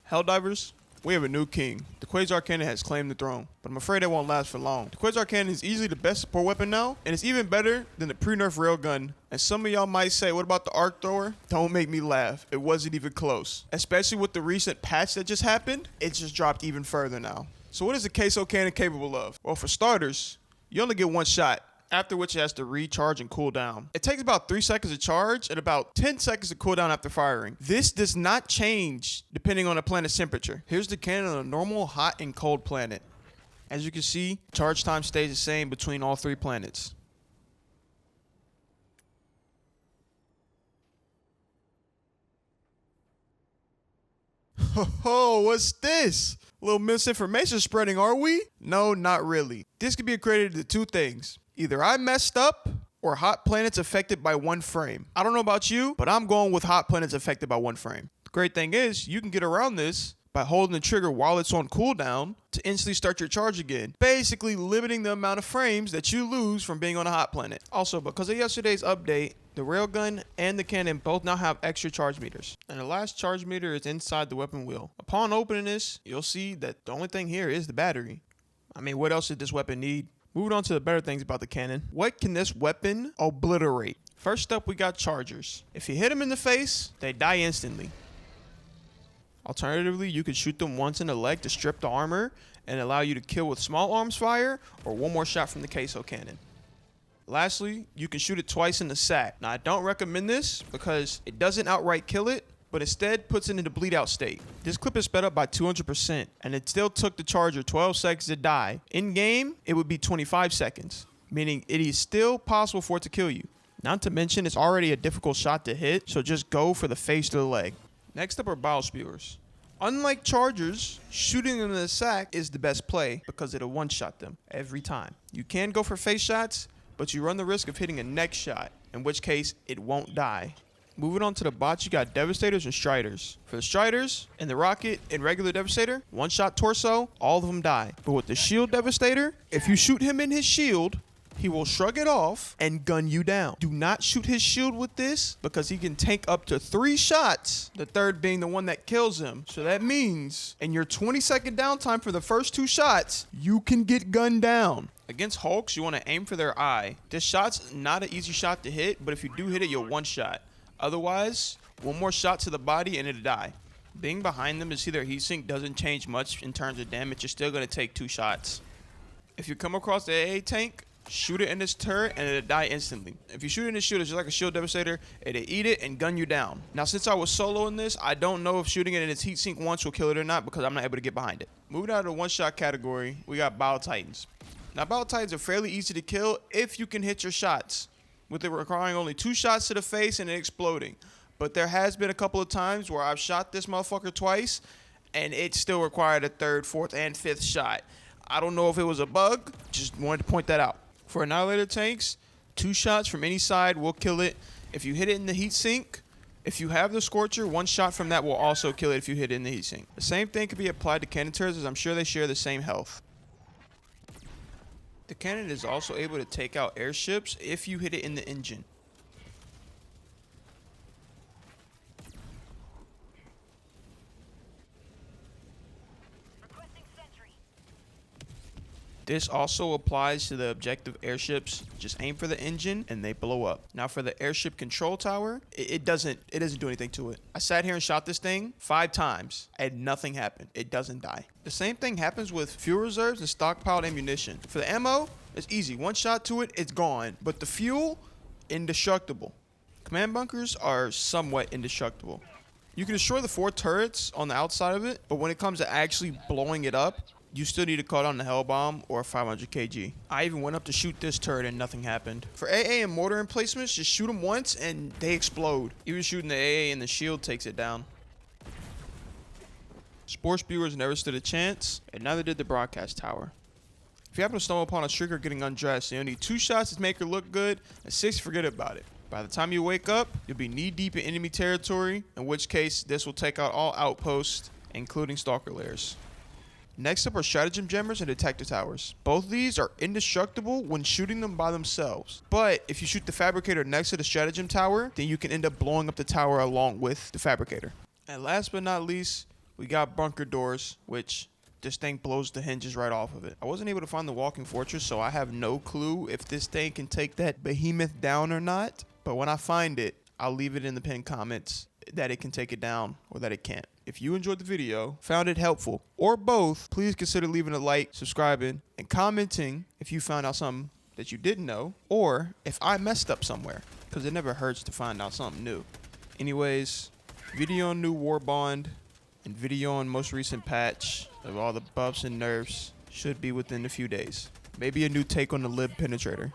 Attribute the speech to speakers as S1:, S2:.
S1: Helldivers, we have a new king. The Quasar cannon has claimed the throne, but I'm afraid it won't last for long. The Quasar cannon is easily the best support weapon now, and it's even better than the pre-nerf railgun. And some of y'all might say, what about the arc thrower? Don't make me laugh. It wasn't even close. Especially with the recent patch that just happened, it just dropped even further now. So what is the queso cannon capable of? Well, for starters, you only get one shot, after which it has to recharge and cool down. It takes about 3 seconds to charge and about 10 seconds to cool down after firing. This does not change depending on the planet's temperature. Here's the cannon on a normal, hot, and cold planet. As you can see, charge time stays the same between all 3 planets. Oh, what's this? A little misinformation spreading, are we? No, not really. This could be accredited to 2 things. Either I messed up, or hot planets affected by 1 frame. I don't know about you, but I'm going with hot planets affected by 1 frame. The great thing is, you can get around this by holding the trigger while it's on cooldown to instantly start your charge again, basically limiting the amount of frames that you lose from being on a hot planet. Also, because of yesterday's update, the railgun and the cannon both now have extra charge meters, and the last charge meter is inside the weapon wheel. Upon opening this, you'll see that the only thing here is the battery. I mean, what else did this weapon need? Moving on to the better things about the cannon. What can this weapon obliterate? First up, we got chargers. If you hit them in the face, they die instantly. Alternatively, you could shoot them once in the leg to strip the armor and allow you to kill with small arms fire or 1 more shot from the queso cannon. Lastly, you can shoot it twice in the sack. Now, I don't recommend this because it doesn't outright kill it, but instead puts it into bleed out state. This clip is sped up by 200%, and it still took the charger 12 seconds to die. In game, it would be 25 seconds, meaning it is still possible for it to kill you. Not to mention, it's already a difficult shot to hit, so just go for the face or the leg. Next up are bile spewers. Unlike chargers, shooting them in the sack is the best play because it'll one-shot them every time. You can go for face shots, but you run the risk of hitting a neck shot, in which case it won't die. Moving on to the bots, you got Devastators and Striders. For the Striders, and the Rocket and regular Devastator, 1-shot torso, all of them die. But with the Shield Devastator, if you shoot him in his shield, he will shrug it off and gun you down. Do not shoot his shield with this because he can take up to 3 shots, the third being the one that kills him. So that means in your 20-second downtime for the first 2 shots, you can get gunned down. Against Hulks, you want to aim for their eye. This shot's not an easy shot to hit, but if you do hit it, you'll one-shot. Otherwise, 1 more shot to the body and it'll die. Being behind them to see their heatsink doesn't change much in terms of damage. You're still going to take 2 shots. If you come across the AA tank, shoot it in this turret and it'll die instantly. If you shoot it in the shield, it's just like a shield devastator. It'll eat it and gun you down. Now, since I was soloing this, I don't know if shooting it in its heatsink once will kill it or not because I'm not able to get behind it. Moving out of the 1-shot category, we got Bile Titans. Now, Bile Titans are fairly easy to kill if you can hit your shots, with it requiring only 2 shots to the face and it exploding. But there has been a couple of times where I've shot this motherfucker twice and it still required a 3rd, 4th, and 5th shot. I don't know if it was a bug, just wanted to point that out. For Annihilator tanks, 2 shots from any side will kill it. If you hit it in the heat sink, if you have the Scorcher, 1 shot from that will also kill it if you hit it in the heat sink. The same thing could be applied to cannon turrets as I'm sure they share the same health. The cannon is also able to take out airships if you hit it in the engine. This also applies to the objective airships. Just aim for the engine and they blow up. Now for the airship control tower, it doesn't do anything to it. I sat here and shot this thing 5 times and nothing happened. It doesn't die. The same thing happens with fuel reserves and stockpiled ammunition. For the ammo, it's easy. 1 shot to it, it's gone. But the fuel, indestructible. Command bunkers are somewhat indestructible. You can destroy the 4 turrets on the outside of it, but when it comes to actually blowing it up, you still need to call down the Hell Bomb or 500 kg. I even went up to shoot this turret and nothing happened. For AA and mortar emplacements, just shoot them once and they explode. Even shooting the AA and the shield takes it down. Spore spewers never stood a chance, and neither did the broadcast tower. If you happen to stumble upon a streaker getting undressed, you'll need 2 shots to make her look good, and 6 forget about it. By the time you wake up, you'll be knee-deep in enemy territory, in which case this will take out all outposts, including stalker lairs. Next up are stratagem jammers and detector towers. Both of these are indestructible when shooting them by themselves. But if you shoot the fabricator next to the stratagem tower, then you can end up blowing up the tower along with the fabricator. And last but not least, We got bunker doors, which this thing blows the hinges right off of it. I wasn't able to find the walking fortress, so I have no clue if this thing can take that behemoth down or not. But when I find it, I'll leave it in the pinned comments that it can take it down or that it can't. If you enjoyed the video, found it helpful, or both, please consider leaving a like, subscribing, and commenting if you found out something that you didn't know, or if I messed up somewhere, because it never hurts to find out something new. Anyways, video on new war bond and video on most recent patch of all the buffs and nerfs should be within a few days. Maybe a new take on the lib penetrator.